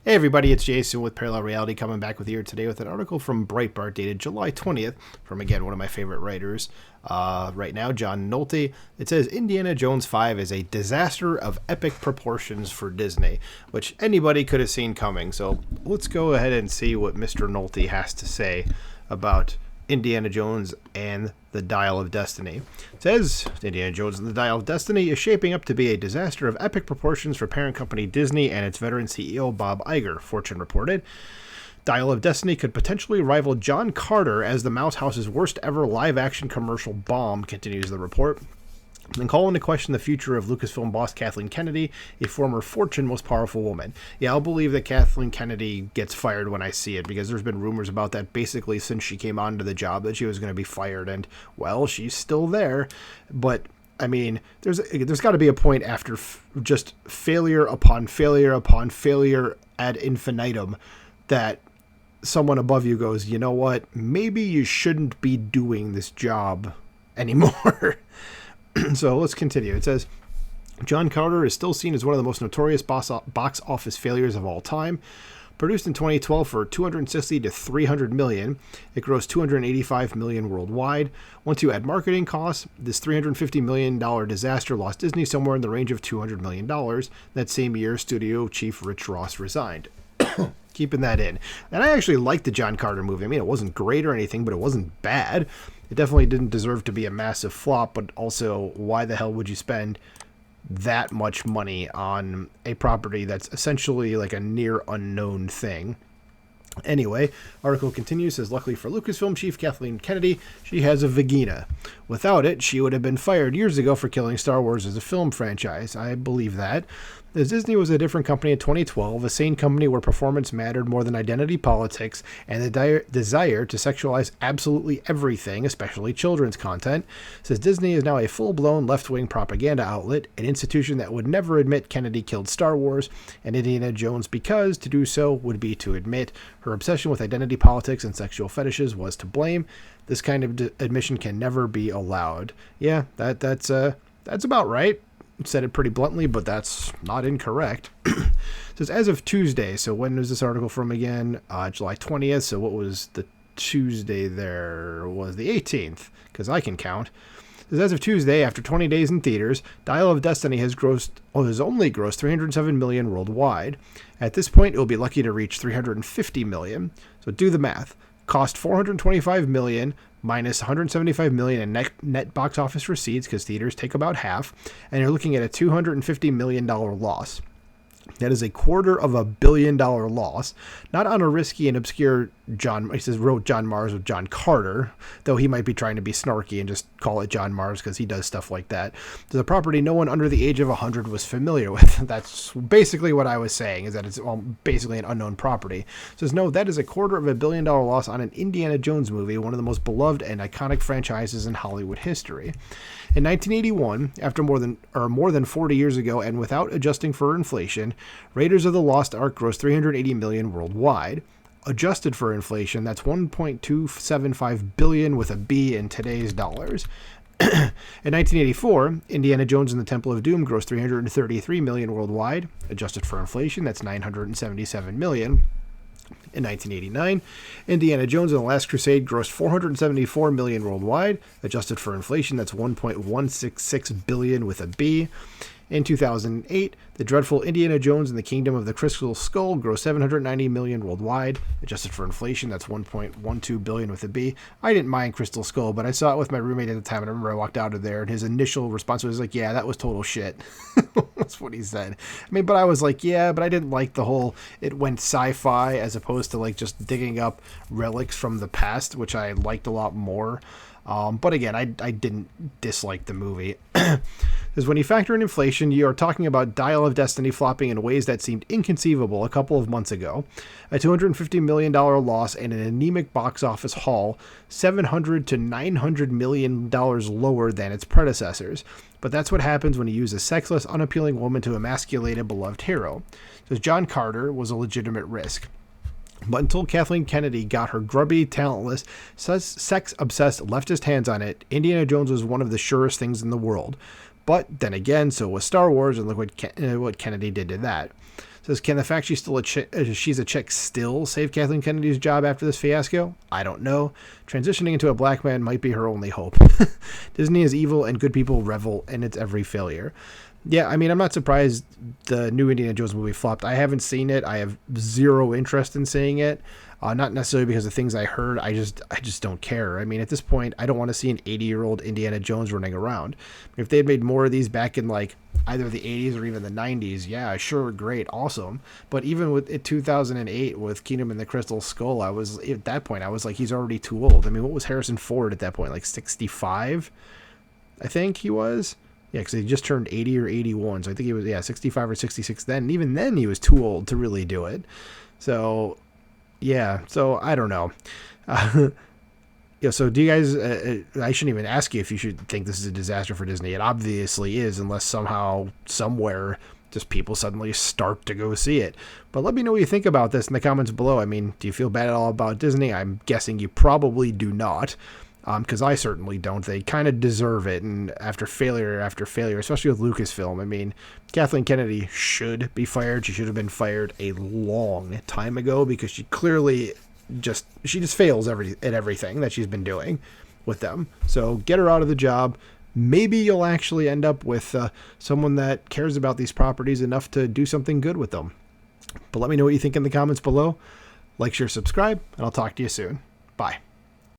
Hey everybody, it's Jason with Parallel Reality coming back with you today with an article from Breitbart dated July 20th from, again, one of my favorite writers right now, John Nolte. It says, Indiana Jones 5 is a disaster of epic proportions for Disney, which anybody could have seen coming. So let's go ahead and see what Mr. Nolte has to say about Indiana Jones and the Dial of Destiny. It says, Indiana Jones and the Dial of Destiny is shaping up to be a disaster of epic proportions for parent company Disney and its veteran CEO Bob Iger, Fortune reported. Dial of Destiny could potentially rival John Carter as the Mouse House's worst ever live-action commercial bomb, continues the report. And call into question the future of Lucasfilm boss Kathleen Kennedy, a former Fortune most powerful woman. Yeah, I'll believe that Kathleen Kennedy gets fired when I see it, because there's been rumors about that basically since she came onto the job that she was going to be fired, and, well, she's still there. But, I mean, there's got to be a point after just failure upon failure upon failure ad infinitum that someone above you goes, you know what, maybe you shouldn't be doing this job anymore. So let's continue. It says, John Carter is still seen as one of the most notorious box office failures of all time. Produced in 2012 for 260 to 300 million, it grossed 285 million worldwide. Once you add marketing costs, this $350 million disaster lost Disney somewhere in the range of $200 million. That same year, studio chief Rich Ross resigned. Keeping that in. And I actually liked the John Carter movie. I mean, it wasn't great or anything, but it wasn't bad. It definitely didn't deserve to be a massive flop, but also, why the hell would you spend that much money on a property that's essentially like a near unknown thing? Anyway, article continues, says, luckily for Lucasfilm chief Kathleen Kennedy, she has a vagina. Without it, she would have been fired years ago for killing Star Wars as a film franchise. I believe that. As Disney was a different company in 2012, a sane company where performance mattered more than identity politics and the desire to sexualize absolutely everything, especially children's content, says Disney is now a full-blown left-wing propaganda outlet, an institution that would never admit Kennedy killed Star Wars and Indiana Jones because to do so would be to admit her obsession with identity politics and sexual fetishes was to blame. This kind of admission can never be allowed. Yeah, that's about right. Said it pretty bluntly, but that's not incorrect. It says, as of Tuesday, so when was this article from again? July 20th, so what was the Tuesday there? Was the 18th, because I can count. It says, as of Tuesday, after 20 days in theaters, Dial of Destiny has only grossed 307 million worldwide. At this point, it will be lucky to reach 350 million. So do the math. Cost 425 million minus 175 million in net box office receipts, because theaters take about half, and you're looking at a $250 million loss. That is $250 million loss, not on a risky and obscure wrote John Mars with John Carter, though he might be trying to be snarky and just call it John Mars because he does stuff like that. There's a property no one under the age of 100 was familiar with. That's basically what I was saying, is that it's basically an unknown property. It says, no, that is $250 million loss on an Indiana Jones movie, one of the most beloved and iconic franchises in Hollywood history. In 1981, after more than 40 years ago, and without adjusting for inflation, Raiders of the Lost Ark grossed 380 million worldwide. Adjusted for inflation, that's 1.275 billion with a B in today's dollars. In 1984, Indiana Jones and the Temple of Doom grossed 333 million worldwide. Adjusted for inflation, that's 977 million. In 1989, Indiana Jones and the Last Crusade grossed 474 million worldwide. Adjusted for inflation, that's 1.166 billion with a B. In 2008, the dreadful Indiana Jones and the Kingdom of the Crystal Skull grossed 790 million worldwide. Adjusted for inflation, that's 1.12 billion with a B. I didn't mind Crystal Skull, but I saw it with my roommate at the time, and I remember I walked out of there, and his initial response was like, yeah, that was total shit. That's what he said. I mean, but I was like, yeah, but I didn't like the whole, it went sci-fi as opposed to like just digging up relics from the past, which I liked a lot more. But again, I didn't dislike the movie. Because when you factor in inflation, you are talking about Dial of Destiny flopping in ways that seemed inconceivable a couple of months ago. A $250 million loss and an anemic box office haul, $700 to $900 million lower than its predecessors. But that's what happens when you use a sexless, unappealing woman to emasculate a beloved hero. Because John Carter was a legitimate risk. But until Kathleen Kennedy got her grubby, talentless, sex-obsessed leftist hands on it, Indiana Jones was one of the surest things in the world. But then again, so was Star Wars, and look what Kennedy did to that. Says, can the fact she's a chick still save Kathleen Kennedy's job after this fiasco? I don't know. Transitioning into a black man might be her only hope. Disney is evil and good people revel in its every failure. Yeah, I mean, I'm not surprised the new Indiana Jones movie flopped. I haven't seen it. I have zero interest in seeing it. Not necessarily because of things I heard. I just don't care. I mean, at this point, I don't want to see an 80-year-old Indiana Jones running around. If they had made more of these back in like either the 80s or even the 90s, yeah, sure, great, awesome. But even with 2008 with Kingdom and the Crystal Skull, at that point, I was like, he's already too old. I mean, what was Harrison Ford at that point? Like 65, I think he was. Yeah, because he just turned 80 or 81. So I think he was, 65 or 66 then. And even then, he was too old to really do it. So, yeah. So, I don't know. So do you guys, I shouldn't even ask you if you should think this is a disaster for Disney. It obviously is, unless somehow, somewhere, just people suddenly start to go see it. But let me know what you think about this in the comments below. I mean, do you feel bad at all about Disney? I'm guessing you probably do not. Because I certainly don't. They kind of deserve it, and after failure, especially with Lucasfilm, I mean, Kathleen Kennedy should be fired. She should have been fired a long time ago because she clearly just fails at everything that she's been doing with them. So get her out of the job. Maybe you'll actually end up with someone that cares about these properties enough to do something good with them. But let me know what you think in the comments below. Like, share, subscribe, and I'll talk to you soon. Bye.